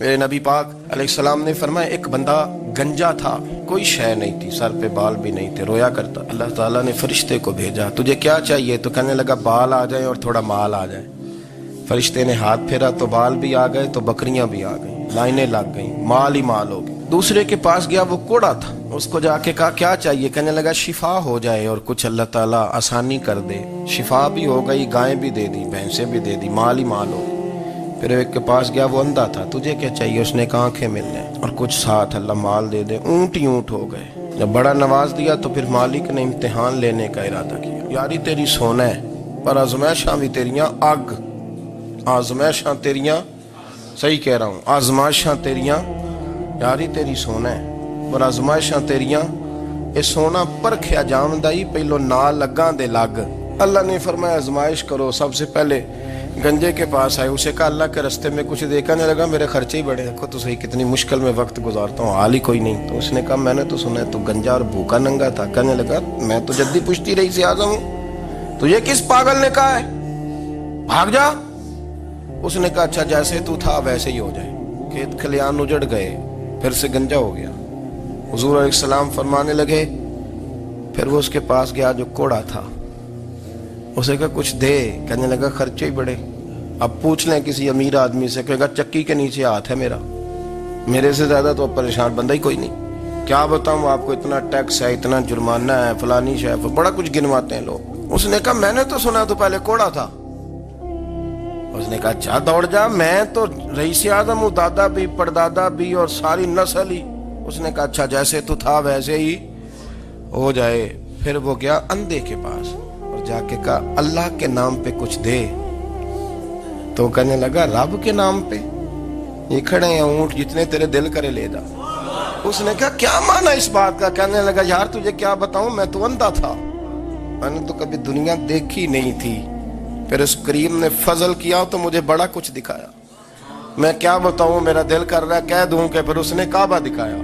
میرے نबी पाक अलैहिस्सलाम ने फरमाया एक बंदा गंजा था, कोई शय नहीं थी, सर पे बाल भी नहीं थे, रोया करता। अल्लाह ताला ने फरिश्ते को भेजा, तुझे क्या चाहिए? तो कहने लगा बाल आ जाए और थोड़ा माल आ जाए। फरिश्ते ने हाथ फेरा तो बाल भी आ गए, तो बकरियां भी आ गई, लाइनें लग गई, माल ही माल हो गई। दूसरे के पास गया, वो कोड़ा था, उसको जाके कहा क्या चाहिए? कहने लगा शिफा हो जाए और कुछ अल्लाह ताला आसानी कर दे। शिफा भी हो गई, गायें भी दे दी, भैंसें भी दे दी, माल ही माल हो। फिर एक के पास गया, वो अंधा था, तुझे क्या चाहिए? उसने कहा आंखें मिलने और कुछ साथ अल्लाह माल दे दे। ऊंट ही ऊंट हो गए। जब बड़ा नवाज दिया तो फिर मालिक ने इम्तिहान लेने का इरादा किया। यारी तेरी सोना है पर आजमाइशां भी तेरियां अग, आजमाइशां तेरियां, सही कह रहा हूँ, आजमाइशां तेरियां, यारी तेरी सोना है पर आजमाइशां तेरियां, ये सोना परखिया जामदा ही पहलो ना लगा दे लग। अल्लाह ने फरमाया आजमाइश करो। सबसे पहले गंजे के पास आए, उसे कहा अल्लाह के रास्ते में कुछ देखा नहीं लगा, मेरे खर्चे ही बड़े, देखो तो सही कितनी मुश्किल में वक्त गुजारता हूँ, हाल ही कोई नहीं। तो उसने कहा मैंने तो सुना है तू गंजा और भूखा नंगा था। कहने लगा मैं तो जद्दी पुश्ती रही से आजम हूँ, तुझे किस पागल ने कहा है भाग जा? उसने कहा अच्छा जैसे तू था वैसे ही हो जाए। खेत खलियान उजड़ गए, फिर से गंजा हो गया। हुजूर अलैहिस्सलाम फरमाने लगे, फिर वो उसके पास गया जो कोड़ा था, उसे कहा कुछ दे। कहने लगा खर्चे ही बड़े, अब पूछ लें किसी अमीर आदमी से, कहेगा चक्की के नीचे हाथ है मेरा, मेरे से ज्यादा तो परेशान बंदा ही कोई नहीं। क्या बताऊं आपको, इतना टैक्स है, इतना जुर्माना है, फलानी शय, बड़ा कुछ गिनवाते हैं लोग। उसने कहा मैंने तो सुना तो पहले कोड़ा था। उसने कहा अच्छा दौड़ जा, मैं तो रईस आज़म हूँ, दादा भी परदादा भी और सारी नस्ल ही। उसने कहा अच्छा जैसे तू था वैसे ही हो जाए। फिर वो गया अंधे के पास और जाके कहा अल्लाह के नाम पे कुछ दे। तो कहने लगा रब के नाम पे? ये खड़े हैं ऊंट, जितने तेरे दिल करे ले जा। उसने कहा क्या माना इस बात का? कहने लगा यार तुझे क्या बताऊं, मैं तो अंधा था, मैंने तो कभी दुनिया देखी नहीं थी। फिर उस करीम ने फजल किया तो मुझे बड़ा कुछ दिखाया। मैं क्या बताऊं, मेरा दिल कर रहा है कह दूं कि फिर उसने काबा दिखाया,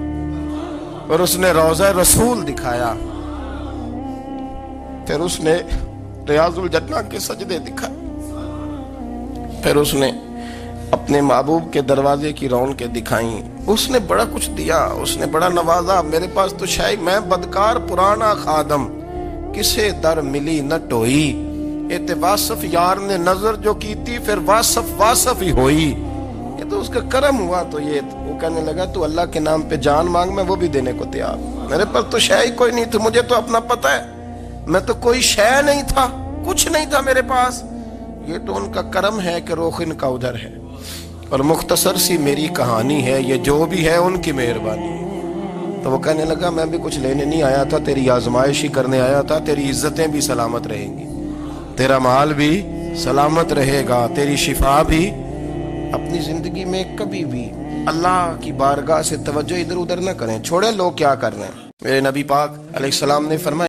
फिर उसने रोज़ा रसूल दिखाया, फिर उसने रियाजुल जन्ना के सजदे दिखाए, फिर उसने अपने महबूब के दरवाजे की रौनकें दिखाई। उसने बड़ा कुछ दिया, उसने बड़ा नवाजा। मेरे पास तो शायद मैं बदकार पुराना खादम, किसे दर मिली न टोई, एते वासफ यार ने नजर जो की थी, फिर वासफ वासफ ही होई। ये तो उसका करम हुआ। तो ये वो कहने लगा तू अल्लाह के नाम पे जान मांग, मैं वो भी देने को तैयार। मेरे पास तो शय कोई नहीं थी, मुझे तो अपना पता है, मैं तो कोई शय नहीं था, कुछ नहीं था मेरे पास। ये तो उनका करम है कि रोख इनका उधर है, और मुख्तसर सी मेरी कहानी है, ये जो भी है उनकी मेहरबानी। तो वो कहने लगा मैं भी कुछ लेने नहीं आया था, तेरी आजमाइश ही करने आया था। तेरी इज्जतें भी सलामत रहेंगी, तेरा माल भी सलामत रहेगा, तेरी शिफा भी। अपनी जिंदगी में कभी भी अल्लाह की बारगाह से तवज्जो इधर उधर न करें, छोड़े लोग क्या कर रहे हैं। मेरे नबी पाक अलैहिस्सलाम ने फरमाया